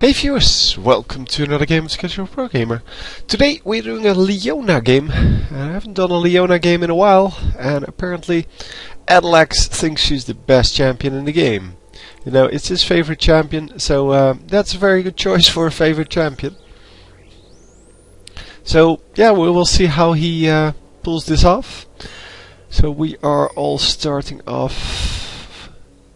Hey viewers, welcome to another game of Schedule Pro Gamer. Today we're doing a Leona game. I haven't done a Leona game in a while, and apparently Adelax thinks she's the best champion in the game. You know, it's his favorite champion, so that's a very good choice for a favorite champion. So yeah, we will see how he pulls this off. So we are all starting off.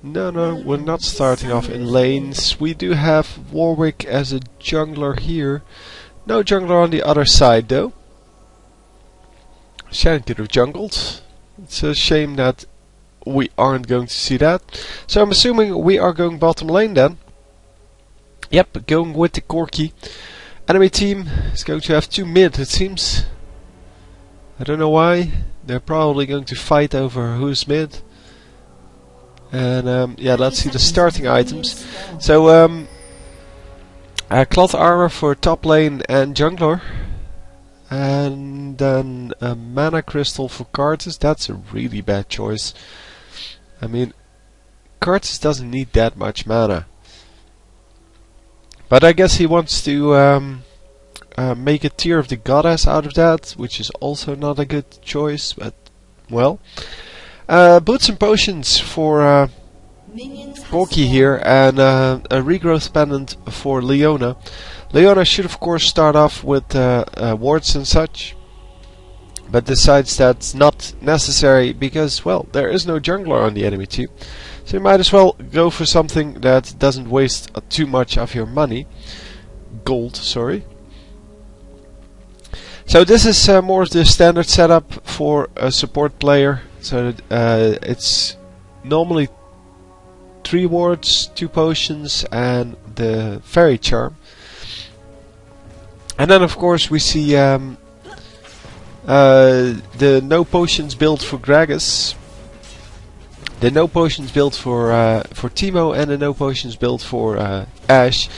No, we're not starting off in lanes. We do have Warwick as a jungler here. No jungler on the other side though. Shannon could have jungled. It's a shame that we aren't going to see that. So I'm assuming we are going bottom lane then. Yep, going with the Corki. Enemy team is going to have 2 mid, it seems. I don't know why. They're probably going to fight over who's mid. And yeah, let's see the starting items. So cloth armor for top lane and jungler, and then a mana crystal for Karthus. That's a really bad choice. I mean, Karthus doesn't need that much mana, but I guess he wants to make a tier of the goddess out of that, which is also not a good choice. But well. Boots and potions for Corki here, and a regrowth pendant for Leona. Leona should of course start off with wards and such, but decides that's not necessary because, well, there is no jungler on the enemy team. So you might as well go for something that doesn't waste too much of your money. Gold, sorry. So this is more of the standard setup for a support player. So it's normally 3 wards, 2 potions, and the fairy charm. And then of course we see the no potions build for Gragas, the no potions build for Teemo, and the no potions build for Ashe.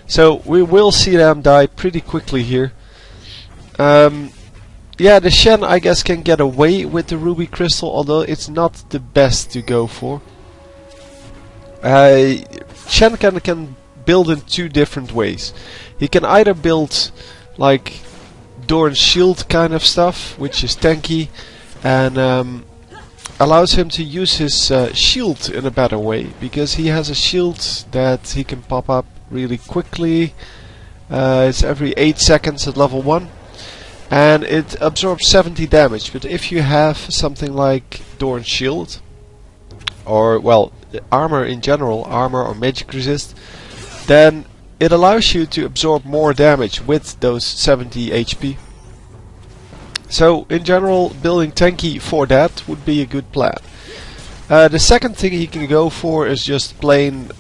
So we will see them die pretty quickly here. Yeah, the Shen I guess can get away with the ruby crystal, although it's not the best to go for. Shen can build in 2 different ways. He can either build like Doran's shield kind of stuff, which is tanky, and allows him to use his shield in a better way, because he has a shield that he can pop up really quickly. It's every 8 seconds at level 1. And it absorbs 70 damage, but if you have something like Doran's shield, or well, armor in general, armor or magic resist, then it allows you to absorb more damage with those 70 HP. So in general, building tanky for that would be a good plan. The second thing he can go for is just plain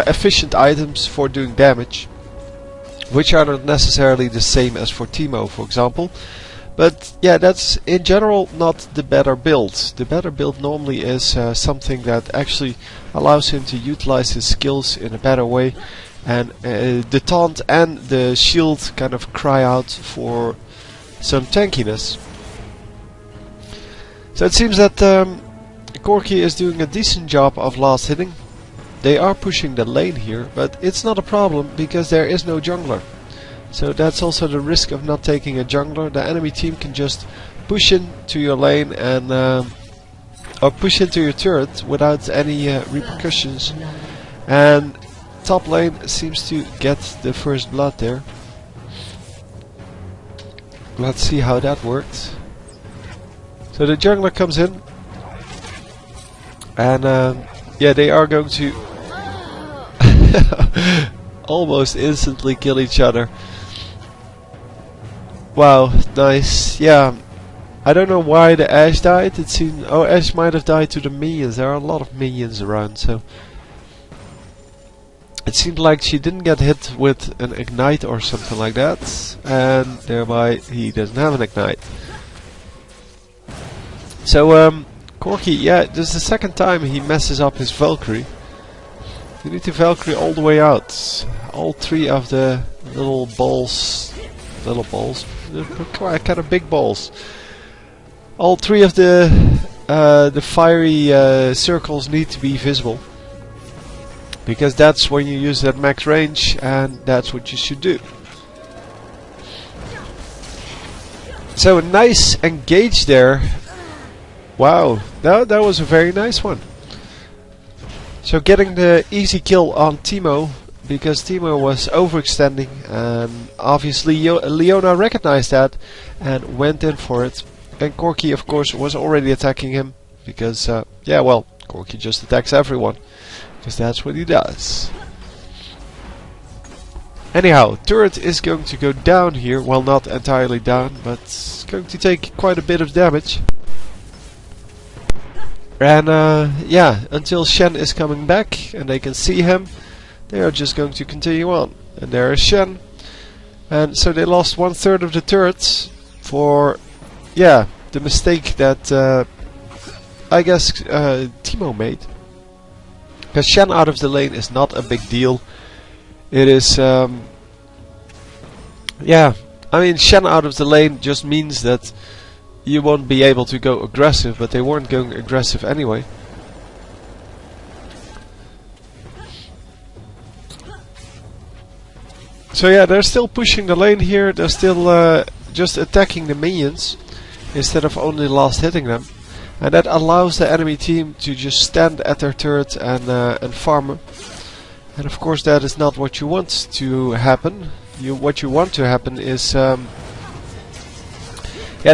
efficient items for doing damage, which are not necessarily the same as for Teemo, for example. But yeah, that's in general not the better build. The better build normally is something that actually allows him to utilize his skills in a better way, and the taunt and the shield kind of cry out for some tankiness. So it seems that Corki is doing a decent job of last hitting. They are pushing the lane here, but it's not a problem because there is no jungler. So that's also the risk of not taking a jungler. The enemy team can just push into your lane and or push into your turret without any repercussions. And top lane seems to get the first blood there. Let's see how that works. So the jungler comes in, and yeah, they are going to almost instantly kill each other. Wow, nice. Yeah, I don't know why the Ashe died. It seemed, oh, Ashe might have died to the minions. There are a lot of minions around, so it seemed like she didn't get hit with an ignite or something like that, and thereby he doesn't have an ignite. So Corki, yeah, this is the second time he messes up his Valkyrie. You need to Valkyrie all the way out. All 3 of the little balls, kind of big balls. All 3 of the the fiery circles need to be visible, because that's when you use that max range, and that's what you should do. So a nice engage there. Wow, that was a very nice one. So getting the easy kill on Timo, because Timo was overextending, and obviously Leona recognized that and went in for it. And Corki, of course, was already attacking him, because yeah, well, Corki just attacks everyone, because that's what he does. Anyhow, turret is going to go down here. Well, not entirely down, but it's going to take quite a bit of damage. And yeah, until Shen is coming back and they can see him, they are just going to continue on. And there is Shen. And so they lost 1/3 of the turrets for, yeah, the mistake that I guess Timo made. Because Shen out of the lane is not a big deal. It is, yeah, I mean, Shen out of the lane just means that you won't be able to go aggressive, but they weren't going aggressive anyway. So yeah, they're still pushing the lane here. They're still just attacking the minions instead of only last hitting them, and that allows the enemy team to just stand at their turret and farm. And of course, that is not what you want to happen. What you want to happen is yeah,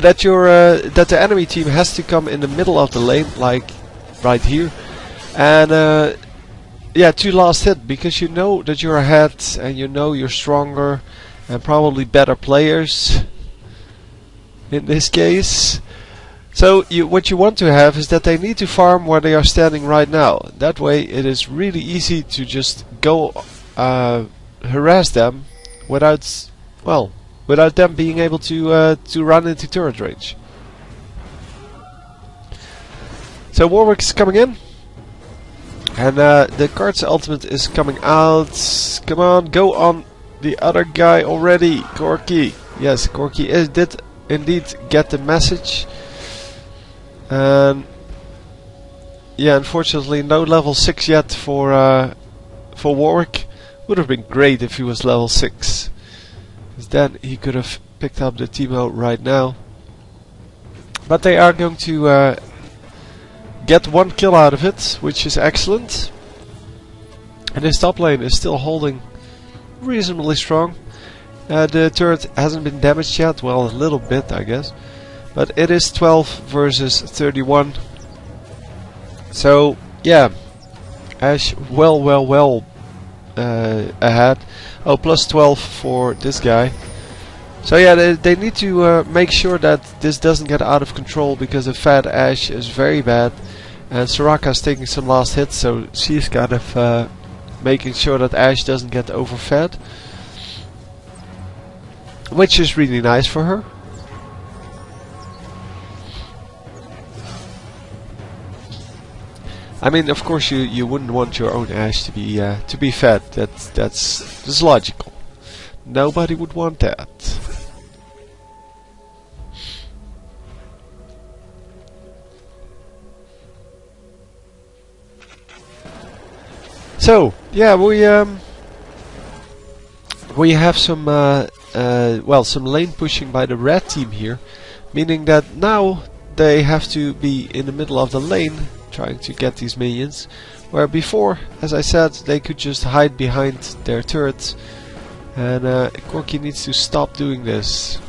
that that the enemy team has to come in the middle of the lane, like right here, and yeah, to last hit, because you know that you're ahead and you know you're stronger and probably better players in this case. So what you want to have is that they need to farm where they are standing right now. That way it is really easy to just go harass them without, well, without them being able to run into turret range. So Warwick is coming in, and the card's ultimate is coming out. Come on, go on the other guy already, Corki. Yes, Corki did indeed get the message. And yeah, unfortunately no level 6 yet for Warwick. Would have been great if he was level 6, because then he could have picked up the Timo right now. But they are going to get 1 kill out of it, which is excellent. And his top lane is still holding reasonably strong. The turret hasn't been damaged yet, well, a little bit I guess. But it is 12 versus 31. So yeah, Ashe well ahead. Oh, plus 12 for this guy. So yeah, they need to make sure that this doesn't get out of control, because the fat Ashe is very bad. And Soraka's taking some last hits, so she's kind of making sure that Ashe doesn't get overfed, which is really nice for her. I mean, of course, you wouldn't want your own Ashe to be fed. That's logical. Nobody would want that. So yeah, we have some well, some lane pushing by the red team here, meaning that now they have to be in the middle of the lane trying to get these minions, where before, as I said, they could just hide behind their turrets. And Corki needs to stop doing this.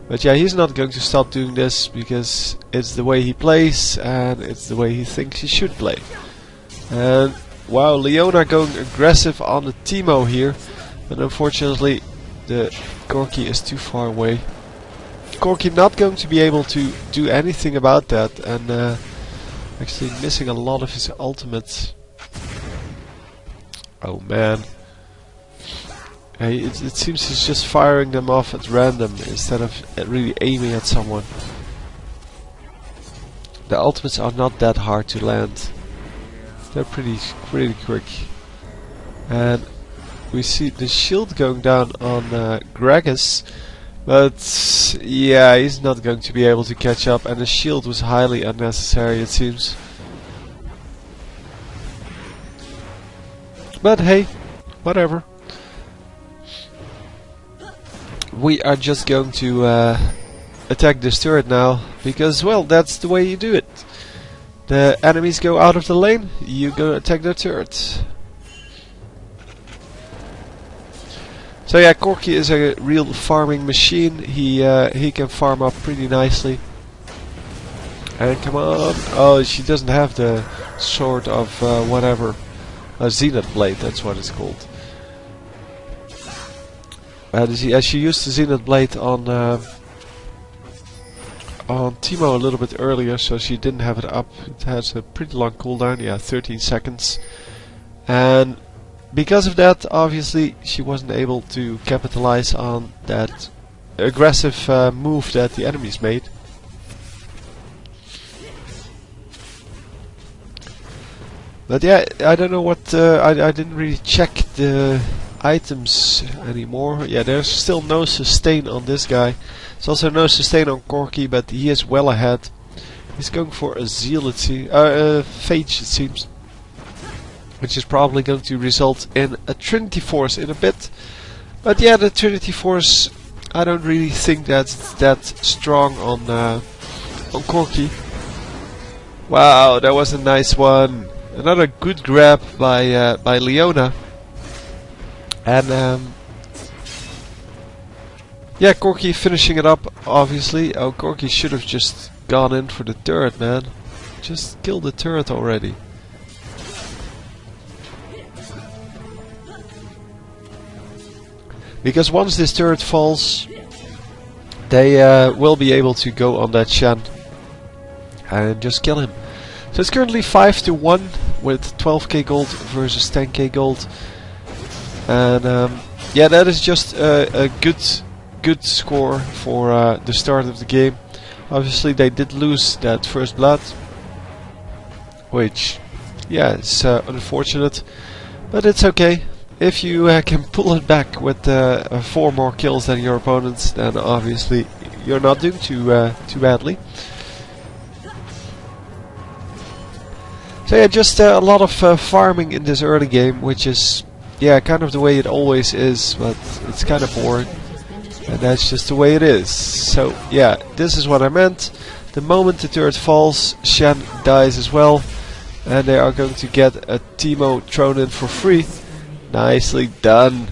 But yeah, he's not going to stop doing this, because it's the way he plays and it's the way he thinks he should play. And wow, Leona going aggressive on the Timo here, but unfortunately the Corki is too far away. Corki not going to be able to do anything about that, and actually missing a lot of his ultimates. Oh man. It seems he's just firing them off at random instead of really aiming at someone. The ultimates are not that hard to land. They're pretty quick. And we see the shield going down on Gragas. But yeah, he's not going to be able to catch up, and the shield was highly unnecessary, it seems. But hey, whatever. We are just going to attack this turret now, because, well, that's the way you do it. The enemies go out of the lane, you go attack their turret. So yeah, Corki is a real farming machine. He can farm up pretty nicely. And come on! Oh, she doesn't have the sword of whatever, a Zenith blade. That's what it's called. She used the Zenith blade on Teemo a little bit earlier, so she didn't have it up. It has a pretty long cooldown, yeah, 13 seconds. And because of that, obviously, she wasn't able to capitalize on that aggressive move that the enemies made. But yeah, I don't know what... I didn't really check the items anymore. Yeah, there's still no sustain on this guy. There's also no sustain on Corki, but he is well ahead. He's going for a Zeal, Phage, it seems. Which is probably going to result in a Trinity Force in a bit. But yeah, the Trinity Force, I don't really think that's that strong on Corki. Wow, that was a nice one. Another good grab by Leona. And yeah, Corki finishing it up, obviously. Oh, Corki should have just gone in for the turret, man. Just kill the turret already. Because once this turret falls, they will be able to go on that Shen and just kill him. So it's currently 5-1 with 12k gold versus 10k gold. And yeah, that is just a good score for the start of the game. Obviously they did lose that first blood, which, yeah, it's unfortunate, but it's okay. If you can pull it back with 4 more kills than your opponents, then obviously you're not doing too badly. So yeah, just a lot of farming in this early game, which is, yeah, kind of the way it always is, but it's kind of boring. And that's just the way it is. So yeah, this is what I meant. The moment the turret falls, Shen dies as well. And they are going to get a Teemo thrown in for free. Nicely done.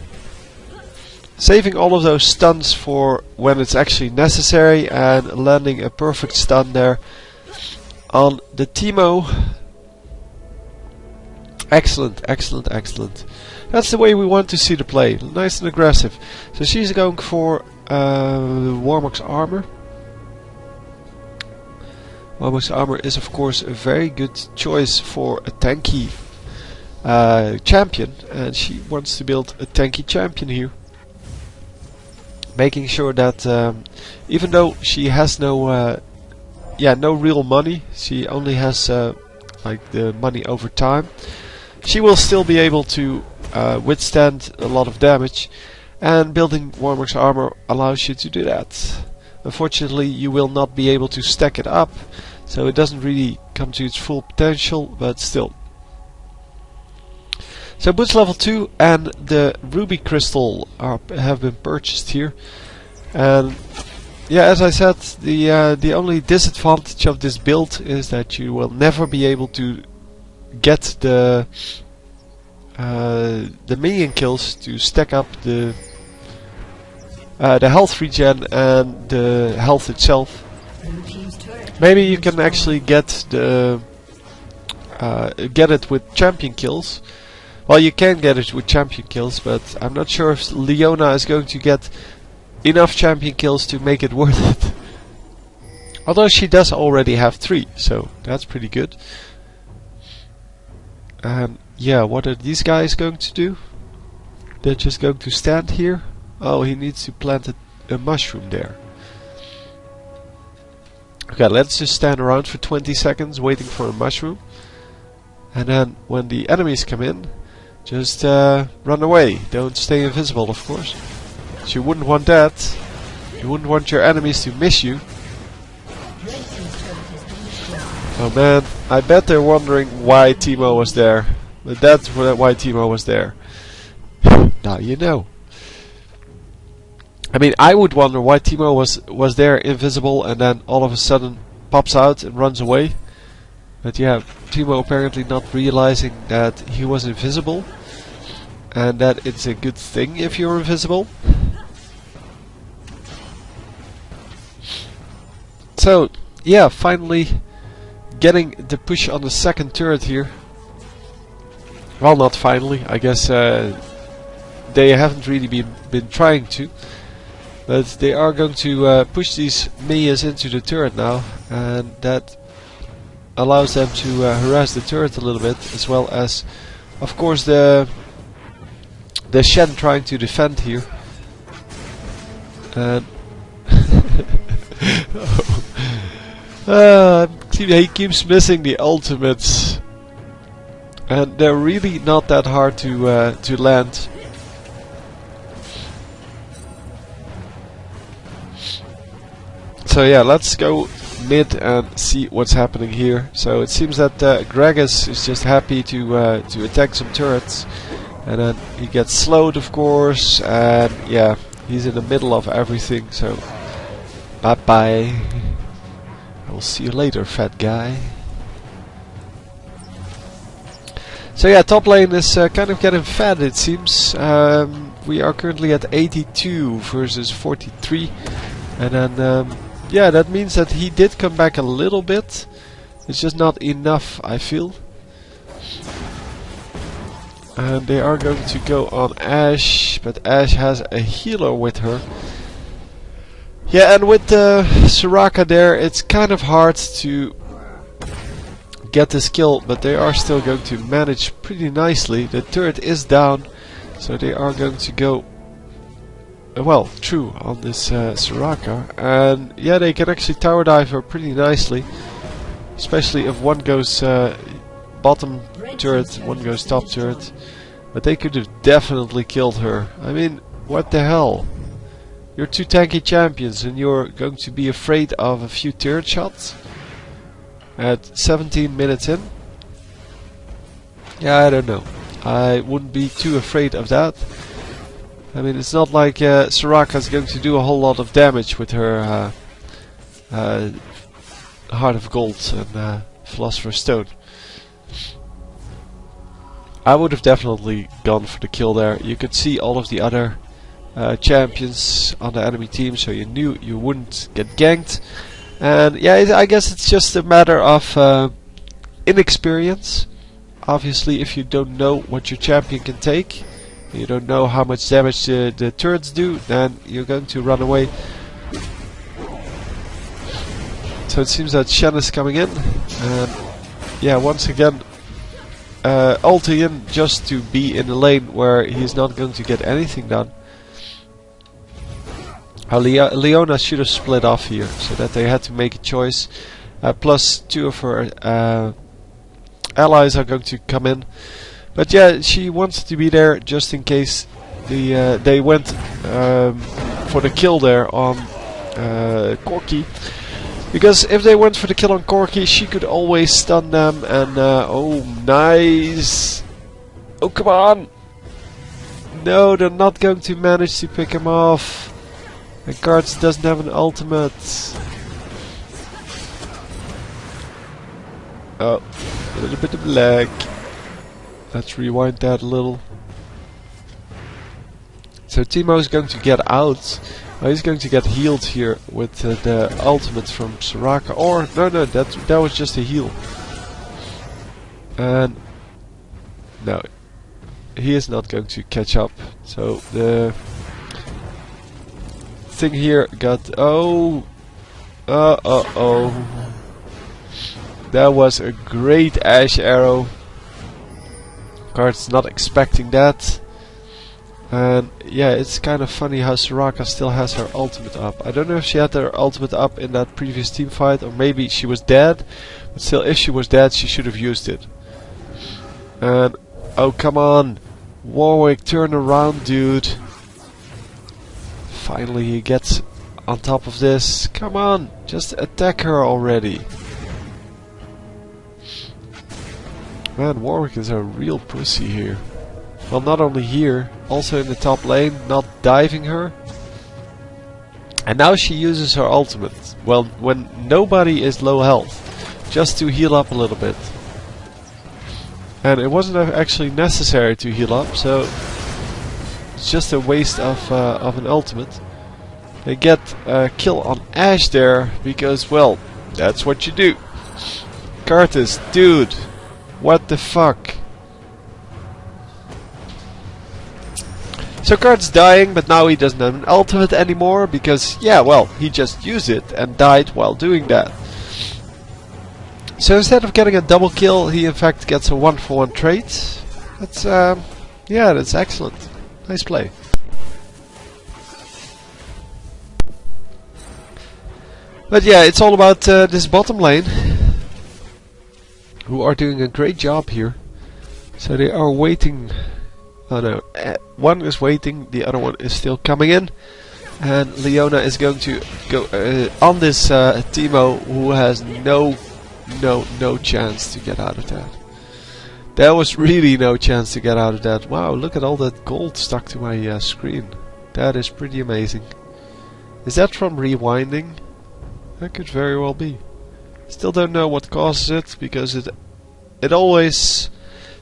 Saving all of those stuns for when it's actually necessary, and landing a perfect stun there on the Teemo. Excellent, excellent, excellent. That's the way we want to see the play. Nice and aggressive. So she's going for Warmock's armor. Warmock's armor is of course a very good choice for a tanky champion, and she wants to build a tanky champion here. Making sure that even though she has no real money, she only has like the money over time, she will still be able to withstand a lot of damage, and building Warmock's armor allows you to do that. Unfortunately, you will not be able to stack it up, so it doesn't really come to its full potential, but still. So boots level 2 and the ruby crystal have been purchased here. And yeah, as I said, the only disadvantage of this build is that you will never be able to get the minion kills to stack up the health regen and the health itself. Maybe you can actually get the get it with champion kills. Well, you can get it with champion kills, but I'm not sure if Leona is going to get enough champion kills to make it worth it. Although she does already have 3, so that's pretty good. Yeah, what are these guys going to do? They're just going to stand here. Oh, he needs to plant a mushroom there. Okay, let's just stand around for 20 seconds waiting for a mushroom. And then when the enemies come in, just run away. Don't stay invisible, of course. You wouldn't want that. You wouldn't want your enemies to miss you. Oh man, I bet they're wondering why Teemo was there. But that's why Teemo was there. Now you know. I mean, I would wonder why Teemo was there invisible and then all of a sudden pops out and runs away. But yeah, Teemo apparently not realizing that he was invisible and that it's a good thing if you're invisible. So yeah, finally getting the push on the second turret here. Well, not finally, I guess they haven't really been trying to. But they are going to push these minions into the turret now, and that allows them to harass the turret a little bit, as well as, of course, the Shen trying to defend here. And he keeps missing the ultimates, and they're really not that hard to land. So yeah, let's go mid and see what's happening here. So it seems that Gragas is just happy to attack some turrets, and then he gets slowed, of course, and yeah, he's in the middle of everything. So bye bye. I will see you later, fat guy. So yeah, top lane is kind of getting fat, it seems. We are currently at 82 versus 43, and then yeah, that means that he did come back a little bit. It's just not enough, I feel. And they are going to go on Ashe, but Ashe has a healer with her. Yeah, and with Soraka there, it's kind of hard to get this kill, but they are still going to manage pretty nicely. The turret is down, so they are going to go well, true on this Soraka, and yeah, they can actually tower dive her pretty nicely, especially if one goes bottom turret, one goes top turret. But they could have definitely killed her. I mean, what the hell? You're two tanky champions and you're going to be afraid of a few turret shots at 17 minutes in? Yeah, I don't know. I wouldn't be too afraid of that. I mean, it's not like Soraka's going to do a whole lot of damage with her Heart of Gold and Philosopher's Stone. I would have definitely gone for the kill there. You could see all of the other champions on the enemy team, so you knew you wouldn't get ganked. And yeah, I guess it's just a matter of inexperience. Obviously, if you don't know what your champion can take, you don't know how much damage the turrets do, then you're going to run away. So it seems that Shen is coming in, and yeah, once again ulting in just to be in the lane where he's not going to get anything done. Leona should have split off here, so that they had to make a choice. Plus two of her allies are going to come in. But yeah, she wants to be there just in case they went for the kill there on Corki. Because if they went for the kill on Corki, she could always stun them and oh, nice! Oh, come on! No, they're not going to manage to pick him off. And Cards doesn't have an ultimate. Oh, a little bit of lag. Let's rewind that a little. So Teemo is going to get out. He's going to get healed here with the ultimate from Soraka. Or no, that was just a heal. And no, he is not going to catch up. So the thing here got that was a great Ashe arrow. Card's not expecting that. And yeah, it's kind of funny how Soraka still has her ultimate up. I don't know if she had her ultimate up in that previous team fight, or maybe she was dead. But still, if she was dead, she should have used it. And oh, come on, Warwick, turn around, dude. Finally, he gets on top of this. Come on, just attack her already. Man, Warwick is a real pussy here. Well, not only here, also in the top lane, not diving her. And now she uses her ultimate. Well, when nobody is low health, just to heal up a little bit. And it wasn't actually necessary to heal up, so it's just a waste of an ultimate. They get a kill on Ashe there, because, well, that's what you do. Karthus, dude, what the fuck? So Karthus dying, but now he doesn't have an ultimate anymore, because, yeah, well, he just used it and died while doing that. So instead of getting a double kill, he in fact gets a 1-for-1 trade. That's, yeah, that's excellent. Nice play. But yeah, it's all about this bottom lane, who are doing a great job here. So they are waiting. Oh no, one is waiting, the other one is still coming in. And Leona is going to go on this Teemo, who has no chance to get out of that. There was really no chance to get out of that. Wow, look at all that gold stuck to my screen. That is pretty amazing. Is that from rewinding? That could very well be. Still don't know what causes it, because it always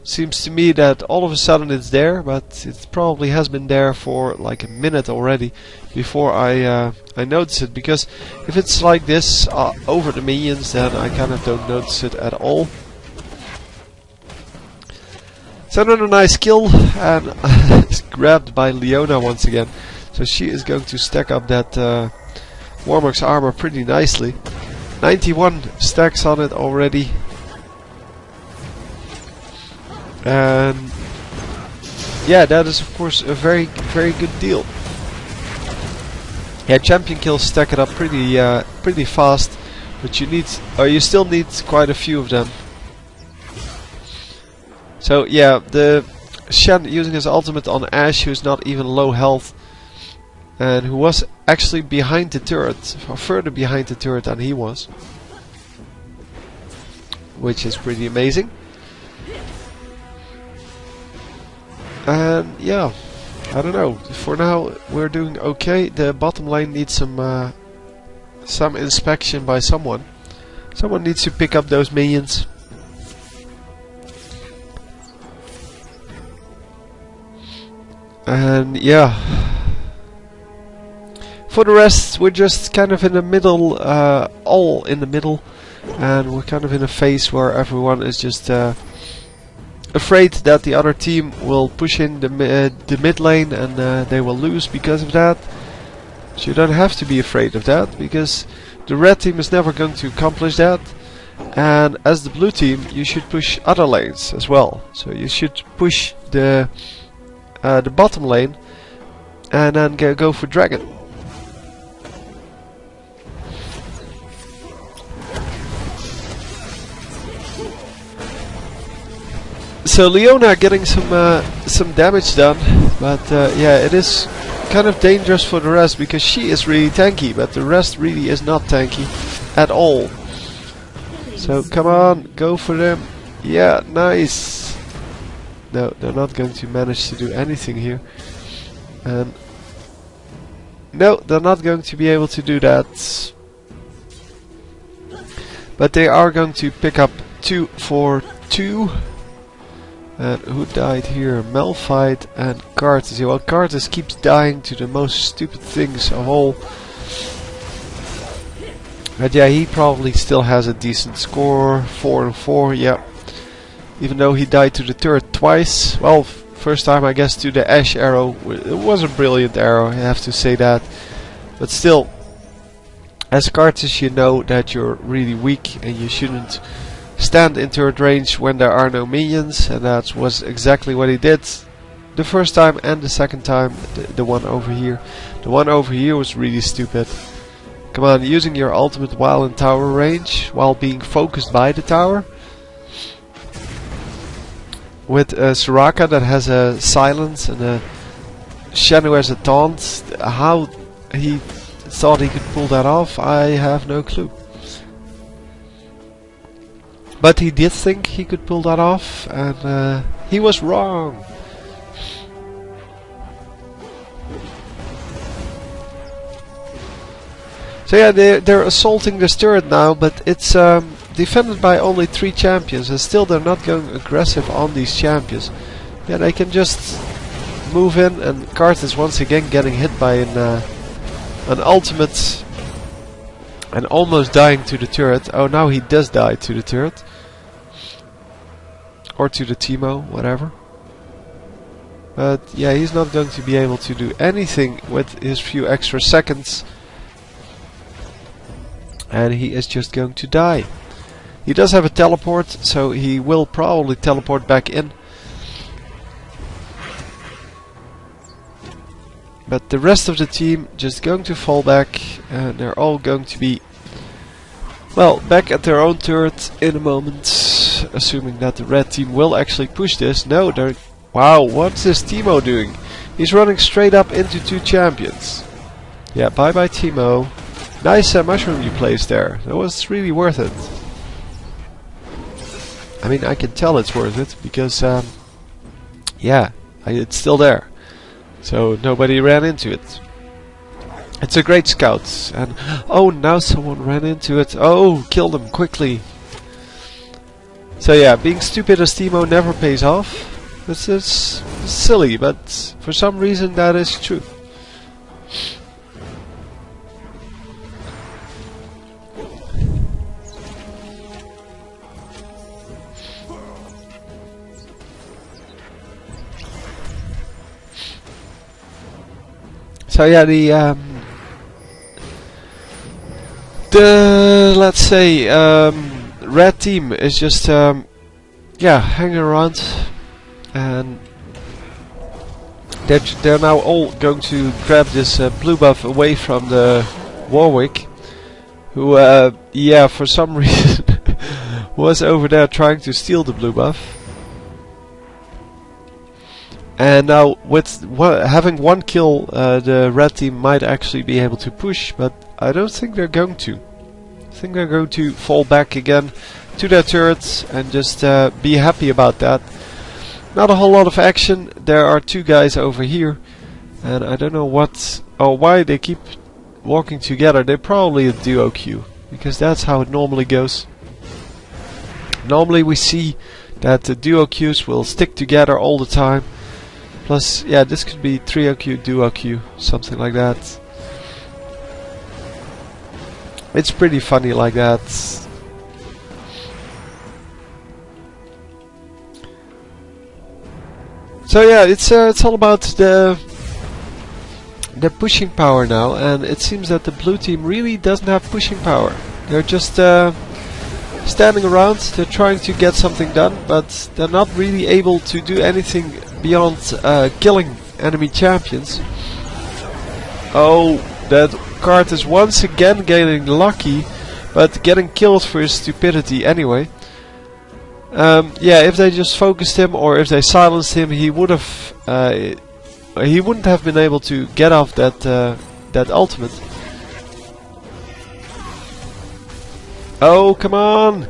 seems to me that all of a sudden it's there, but it probably has been there for like a minute already before I notice it. Because if it's like this over the minions, then I kind of don't notice it at all. So another nice kill, and it's grabbed by Leona once again. So she is going to stack up that Warwick's armor pretty nicely. 91 stacks on it already. And yeah, that is of course a very good deal. Yeah, champion kills stack it up pretty fast, but you still need quite a few of them. So yeah, the Shen using his ultimate on Ashe, who's not even low health, and who was actually behind the turret, or further behind the turret than he was, which is pretty amazing. And yeah, I don't know. For now, we're doing okay. The bottom lane needs some inspection by someone. Someone needs to pick up those minions. And yeah, for the rest, we're just kind of in the middle, all in the middle, and we're kind of in a phase where everyone is just afraid that the other team will push in the mid lane, and they will lose because of that. So you don't have to be afraid of that, because the red team is never going to accomplish that. And as the blue team, you should push other lanes as well. So you should push the bottom lane, and then go for dragon. So Leona getting some damage done, but yeah, it is kind of dangerous for the rest, because she is really tanky, but the rest really is not tanky at all. So come on, go for them. Yeah, nice. No, they're not going to manage to do anything here. And no, they're not going to be able to do that. But they are going to pick up 2 for 2. And who died here? Malphite and Karthus. Well, Karthus keeps dying to the most stupid things of all. But yeah, he probably still has a decent score. 4 and 4, yeah. Even though he died to the turret twice. Well, first time I guess to the Ashe arrow. It was a brilliant arrow, I have to say that. But still, as Karthus, you know that you're really weak and you shouldn't stand in turret range when there are no minions, and that was exactly what he did the first time and the second time. The one over here. The one over here was really stupid. Come on, using your ultimate while in tower range, while being focused by the tower. With Soraka that has a silence and a Shen who has a taunt. How he thought he could pull that off, I have no clue. But he did think he could pull that off, and he was wrong. So yeah, they're assaulting this turret now, but it's defended by only 3 champions, and still they're not going aggressive on these champions. Yeah, they can just move in, and Kart is once again getting hit by an ultimate and almost dying to the turret. Oh, now he does die to the turret. Or to the Teemo, whatever. But yeah, he's not going to be able to do anything with his few extra seconds. And he is just going to die. He does have a teleport, so he will probably teleport back in. But the rest of the team just going to fall back, and they're all going to be, well, back at their own turret in a moment, assuming that the red team will actually push this. No, they're... Wow, what's this Teemo doing? He's running straight up into 2 champions. Yeah, bye bye Teemo. Nice mushroom you placed there. That was really worth it. I mean, I can tell it's worth it, because, yeah, it's still there. So nobody ran into it. It's a great scout. And oh, now someone ran into it. Oh, kill them quickly. So yeah, being stupid as Teemo never pays off. This is silly, but for some reason that is true. So yeah, the let's say red team is just yeah, hanging around, and they're now all going to grab this blue buff away from the Warwick, who yeah, for some reason was over there trying to steal the blue buff. And now, with having 1 kill, the red team might actually be able to push, but I don't think they're going to. I think they're going to fall back again to their turrets and just be happy about that. Not a whole lot of action. There are 2 guys over here, and I don't know what or why they keep walking together. They're probably a duo queue, because that's how it normally goes. Normally we see that the duo queues will stick together all the time. Plus, yeah, this could be trio queue, duo queue, something like that. It's pretty funny like that. So yeah, it's all about the pushing power now, and it seems that the blue team really doesn't have pushing power. They're just standing around. They're trying to get something done, but they're not really able to do anything beyond killing enemy champions. Oh, that card is once again getting lucky, but getting killed for his stupidity anyway. Yeah, if they just focused him, or if they silenced him, he would have he wouldn't have been able to get off that that ultimate. Oh, come on!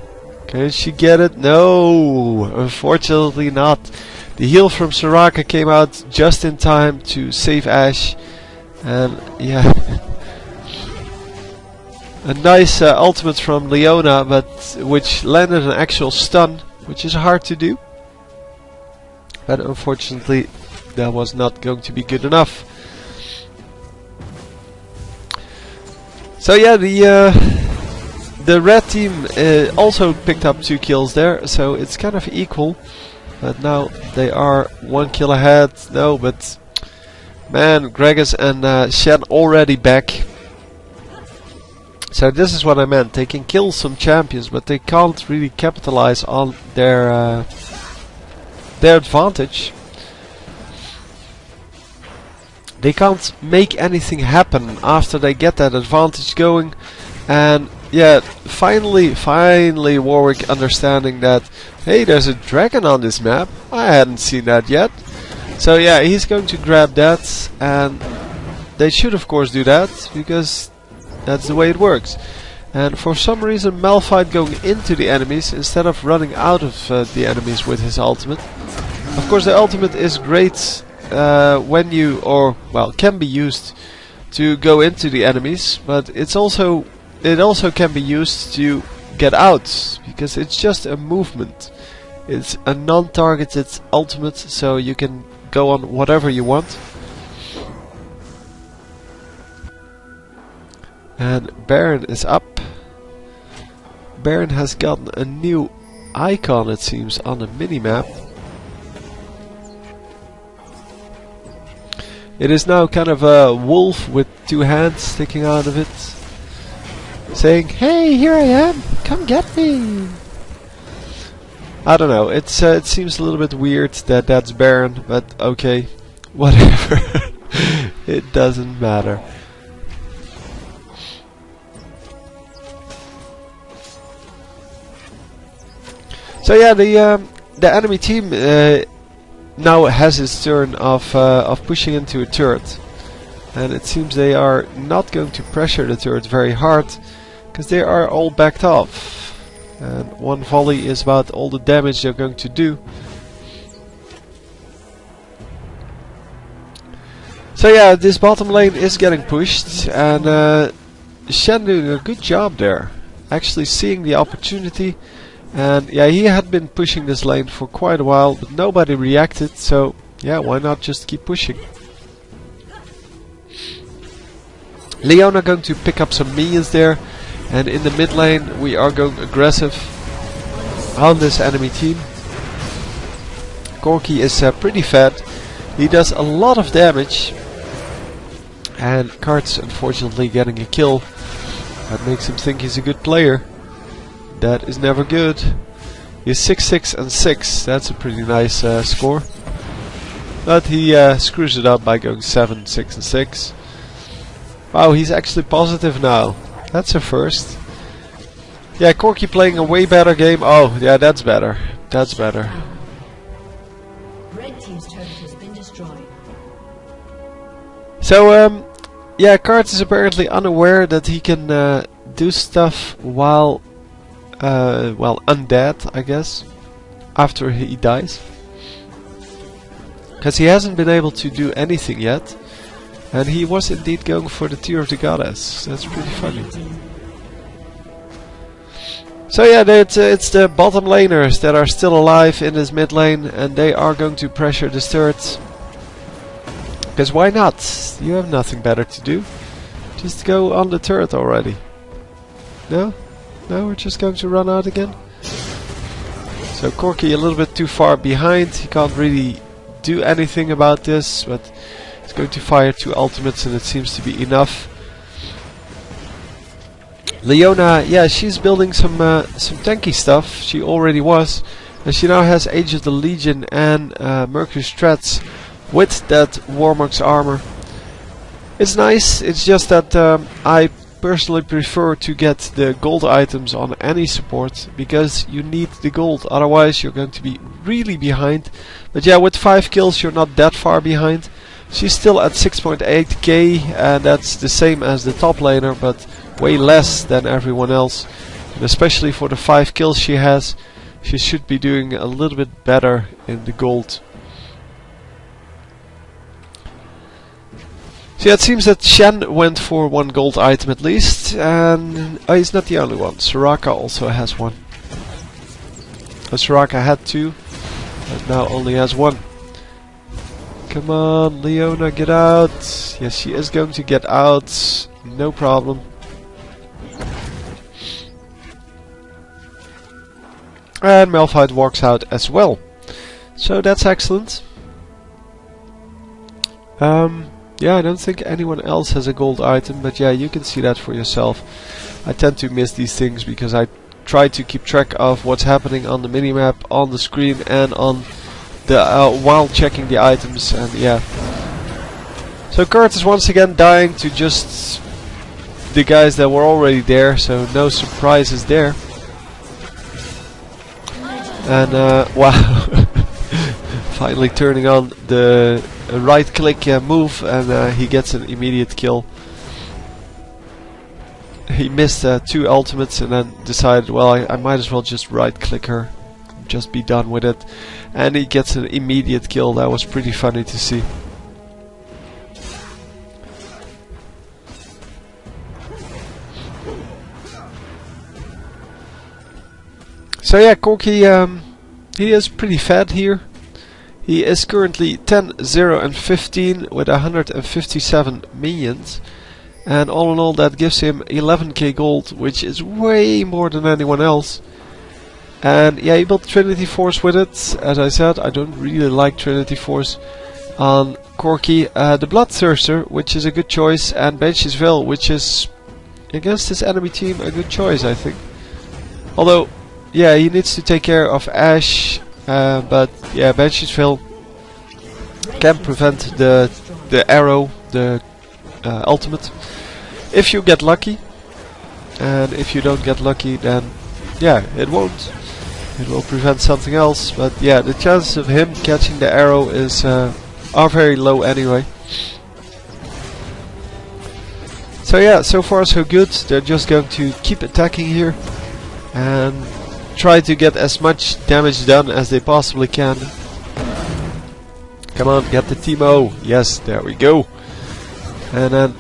Can she get it? No, unfortunately not. The heal from Soraka came out just in time to save Ashe, and yeah, a nice ultimate from Leona, but which landed an actual stun, which is hard to do. But unfortunately, that was not going to be good enough. So yeah, the red team also picked up 2 kills there, so it's kind of equal. But now they are 1 kill ahead. No, but man, Gregus and Shen already back. So this is what I meant. They can kill some champions, but they can't really capitalize on their advantage. They can't make anything happen after they get that advantage going. And yeah, finally Warwick understanding that, hey, there's a dragon on this map. I hadn't seen that yet. So yeah, he's going to grab that, and they should of course do that, because That's the way it works. And for some reason Malphite going into the enemies instead of running out of the enemies with his ultimate. Of course the ultimate is great when you, or well, can be used to go into the enemies, but it also can be used to get out, because it's just a movement. It's a non-targeted ultimate, so you can go on whatever you want. And Baron is up. Baron has gotten a new icon, it seems, on the minimap. It is now kind of a wolf with two hands sticking out of it, saying, "Hey, here I am, come get me." I don't know, it seems a little bit weird that that's Baron, but okay, whatever. It doesn't matter. So yeah, the enemy team now has its turn of pushing into a turret, and it seems they are not going to pressure the turret very hard, because they are all backed off, and one volley is about all the damage they're going to do. So yeah, this bottom lane is getting pushed, and Shen doing a good job there, actually seeing the opportunity. And yeah, he had been pushing this lane for quite a while, but nobody reacted, so yeah, why not just keep pushing? Leona going to pick up some minions there, and in the mid lane we are going aggressive on this enemy team. Corki is pretty fat, he does a lot of damage, and Kart's unfortunately getting a kill. That makes him think he's a good player. That is never good. He's 6-6 and 6. That's a pretty nice score. But he screws it up by going 7, 6 and 6. Wow, he's actually positive now. That's a first. Yeah, Corki playing a way better game. Oh, yeah, that's better. That's better. Red team's turret has been destroyed. So, yeah, Kart is apparently unaware that he can do stuff while well, undead, I guess, after he dies, because he hasn't been able to do anything yet, and he was indeed going for the Tear of the Goddess. That's pretty funny. So yeah, it's the bottom laners that are still alive in this mid lane, and they are going to pressure this turret, because why not? You have nothing better to do. Just go on the turret already. No? No, we're just going to run out again. So Corki a little bit too far behind. He can't really do anything about this, but he's going to fire 2 ultimates, and it seems to be enough. Leona, yeah, she's building some tanky stuff. She already was, and she now has Age of the Legion and Mercury Strats with that Warmock's armor. It's nice. It's just that I personally prefer to get the gold items on any support, because you need the gold, otherwise you're going to be really behind. But yeah, with 5 kills you're not that far behind. She's still at 6.8k, and that's the same as the top laner, but way less than everyone else. And especially for the 5 kills she has, she should be doing a little bit better in the gold. So yeah, it seems that Shen went for 1 gold item at least, and he's not the only one. Soraka also has 1. Soraka had 2, but now only has 1. Come on, Leona, get out. Yes, she is going to get out, no problem. And Malphite walks out as well. So that's excellent. Yeah, I don't think anyone else has a gold item, but yeah, you can see that for yourself. I tend to miss these things because I try to keep track of what's happening on the minimap, on the screen, and on the while checking the items, and yeah. So Kurt is once again dying to just the guys that were already there, so no surprises there. And wow, finally turning on the right click move, and he gets an immediate kill. he missed 2 ultimates and then decided, well, I might as well just right click her, just be done with it, and he gets an immediate kill. That was pretty funny to see. So yeah, Corki, he is pretty fat here. He is currently 10, 0 and 15 with 157 minions. And all in all that gives him 11k gold, which is way more than anyone else. And yeah, he built Trinity Force with it. As I said, I don't really like Trinity Force on Corki. The Bloodthirster, which is a good choice, and Banshee's Veil, which is against his enemy team a good choice, I think. Although, yeah, he needs to take care of Ash, but yeah, Banshee's Veil can prevent the arrow, the ultimate, if you get lucky. And if you don't get lucky, then yeah, it won't. It will prevent something else. But yeah, the chances of him catching the arrow is are very low anyway. So yeah, so far so good. They're just going to keep attacking here and try to get as much damage done as they possibly can. Come on, get the Teemo. Yes, there we go. And then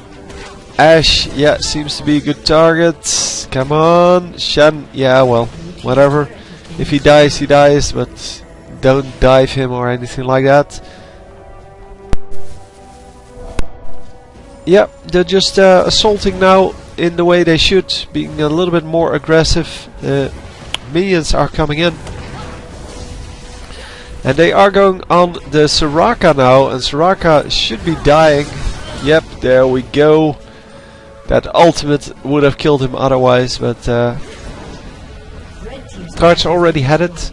Ash, yeah, seems to be a good target. Come on, Shen, yeah, well, whatever. If he dies, but don't dive him or anything like that. Yep, they're just assaulting now in the way they should, being a little bit more aggressive. Minions are coming in. And they are going on the Soraka now, and Soraka should be dying. Yep, there we go. That ultimate would have killed him otherwise, but cards already had it.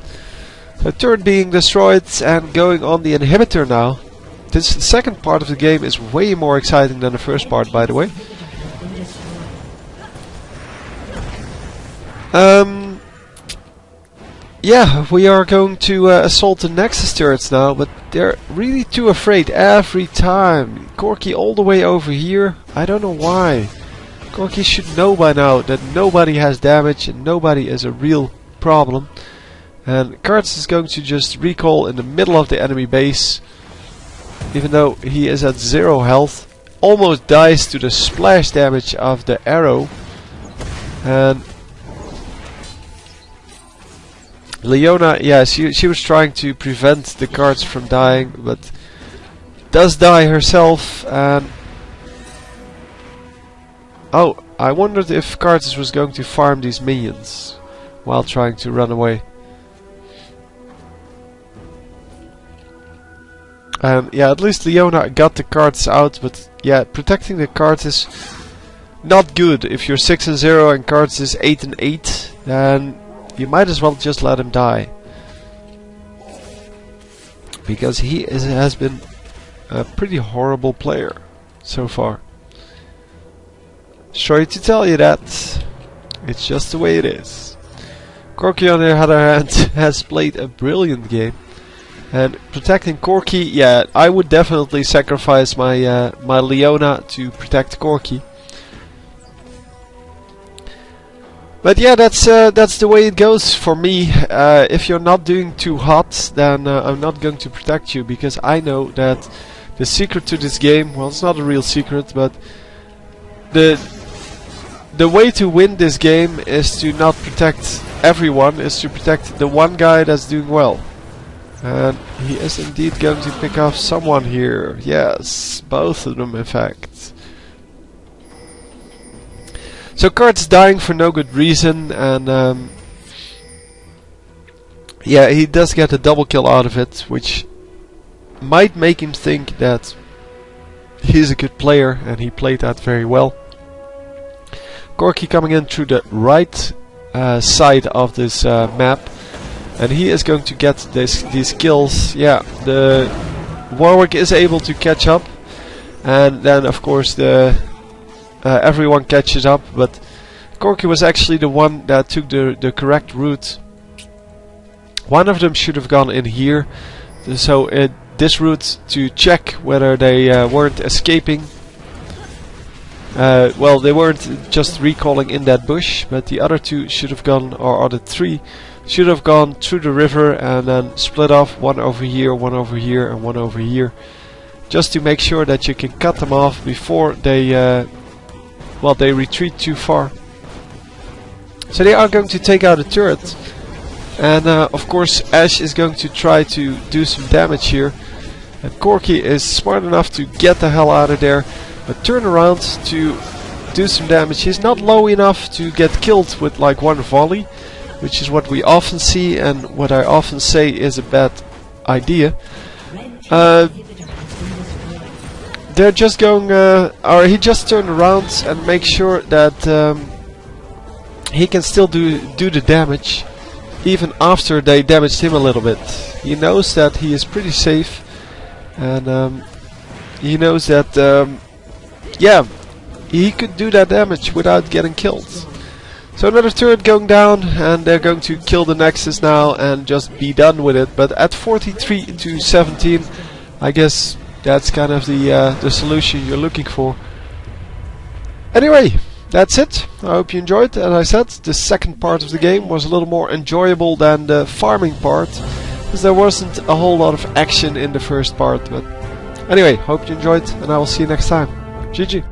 The turret being destroyed and going on the inhibitor now. This second part of the game is way more exciting than the first part, by the way. Yeah, we are going to assault the Nexus turrets now, but they're really too afraid every time. Corki all the way over here, I don't know why. Corki should know by now that nobody has damage and nobody is a real problem. And Karts is going to just recall in the middle of the enemy base, even though he is at 0 health. Almost dies to the splash damage of the arrow. And Leona, yeah, she was trying to prevent the cards from dying, but does die herself. And oh, I wondered if Cards was going to farm these minions while trying to run away. And yeah, at least Leona got the cards out, but yeah, protecting the cards is not good. If you're 6 and 0 and Cards is 8 and 8, then you might as well just let him die, because he has been a pretty horrible player so far. Sorry to tell you that. It's just the way it is. Corki, on the other hand, has played a brilliant game. And protecting Corki, yeah, I would definitely sacrifice my my Leona to protect Corki. But yeah, that's the way it goes for me. If you're not doing too hot, then I'm not going to protect you, because I know that the secret to this game, well, it's not a real secret, but the way to win this game is to not protect everyone, is to protect the one guy that's doing well. And he is indeed going to pick off someone here. Yes, both of them in fact. So Kart's dying for no good reason, and yeah, he does get a double kill out of it, which might make him think that he's a good player, and he played that very well. Corki coming in through the right side of this map, and he is going to get these kills. Yeah, the Warwick is able to catch up, and then of course the everyone catches up, but Corki was actually the one that took the correct route. One of them should have gone in here, so this route to check whether they weren't escaping. Well, they weren't just recalling in that bush, but the other two should have gone, or other three, should have gone through the river and then split off, one over here, and one over here, just to make sure that you can cut them off before they, well, they retreat too far. So they are going to take out a turret, and of course Ash is going to try to do some damage here, and Corky is smart enough to get the hell out of there, but turn around to do some damage. He's not low enough to get killed with like one volley, which is what we often see and what I often say is a bad idea. They're just going, or he just turned around and make sure that he can still do the damage even after they damaged him a little bit. He knows that he is pretty safe, and he knows that yeah, he could do that damage without getting killed. So another turret going down, and they're going to kill the Nexus now and just be done with it. But at 43 to 17, I guess that's kind of the solution you're looking for. Anyway, that's it. I hope you enjoyed. As I said, the second part of the game was a little more enjoyable than the farming part, because there wasn't a whole lot of action in the first part. But anyway, hope you enjoyed, and I will see you next time. GG.